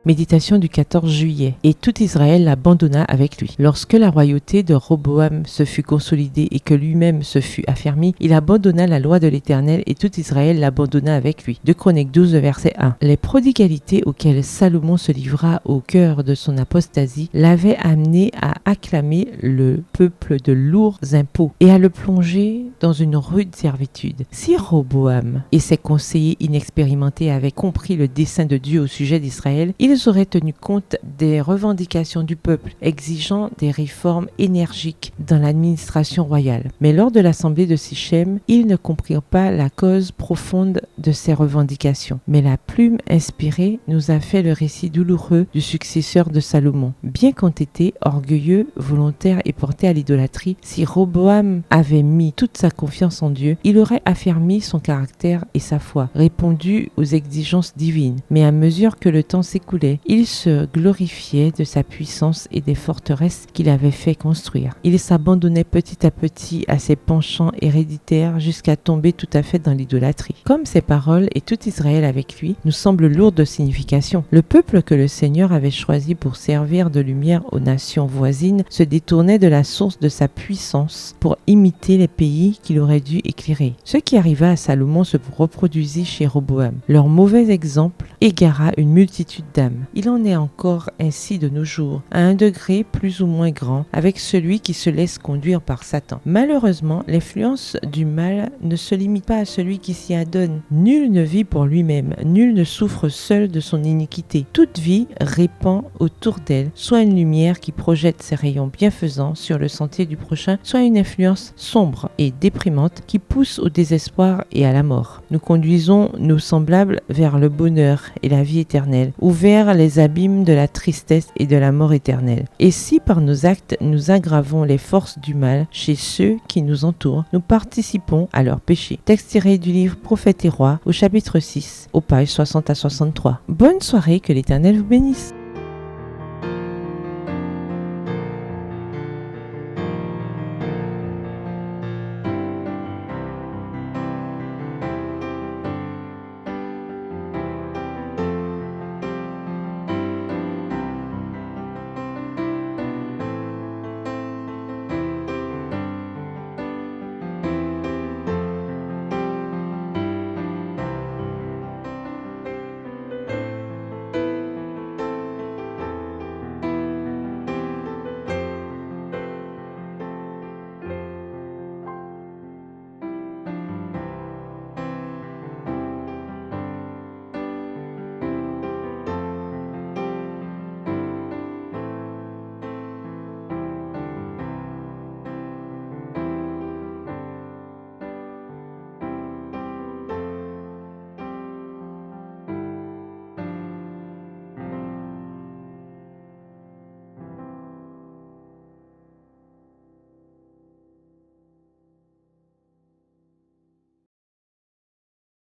Méditation du 14 juillet. Et tout Israël l'abandonna avec lui. Lorsque la royauté de Roboam se fut consolidée et que lui-même se fut affermi, il abandonna la loi de l'Éternel et tout Israël l'abandonna avec lui. 2 Chroniques 12, verset 1. Les prodigalités auxquelles Salomon se livra au cœur de son apostasie l'avaient amené à acclamer le peuple de lourds impôts et à le plonger dans une rude servitude. Si Roboam et ses conseillers inexpérimentés avaient compris le dessein de Dieu au sujet d'Israël, ils auraient tenu compte des revendications du peuple, exigeant des réformes énergiques dans l'administration royale. Mais lors de l'assemblée de Sichem, ils ne comprirent pas la cause profonde de ces revendications. Mais la plume inspirée nous a fait le récit douloureux du successeur de Salomon. Bien qu'entêté, orgueilleux, volontaire et porté à l'idolâtrie, si Roboam avait mis toute sa confiance en Dieu, il aurait affermi son caractère et sa foi, répondu aux exigences divines. Mais à mesure que le temps s'écoulait, il se glorifiait de sa puissance et des forteresses qu'il avait fait construire. Il s'abandonnait petit à petit à ses penchants héréditaires jusqu'à tomber tout à fait dans l'idolâtrie. Comme ces paroles et tout Israël avec lui nous semblent lourdes de signification. Le peuple que le Seigneur avait choisi pour servir de lumière aux nations voisines se détournait de la source de sa puissance pour imiter les pays qu'il aurait dû éclairer. Ce qui arriva à Salomon se reproduisit chez Roboam. Leur mauvais exemple égara une multitude d'âmes. Il en est encore ainsi de nos jours, à un degré plus ou moins grand, avec celui qui se laisse conduire par Satan. Malheureusement, l'influence du mal ne se limite pas à celui qui s'y adonne. Nul ne vit pour lui-même, nul ne souffre seul de son iniquité. Toute vie répand autour d'elle soit une lumière qui projette ses rayons bienfaisants sur le sentier du prochain, soit une influence sombre et déprimante qui pousse au désespoir et à la mort. Nous conduisons nos semblables vers le bonheur et la vie éternelle, ou vers les abîmes de la tristesse et de la mort éternelle. Et si par nos actes nous aggravons les forces du mal chez ceux qui nous entourent, nous participons à leur péché. Texte tiré du livre Prophètes et Rois au chapitre 6, aux pages 60 à 63. Bonne soirée, que l'Éternel vous bénisse.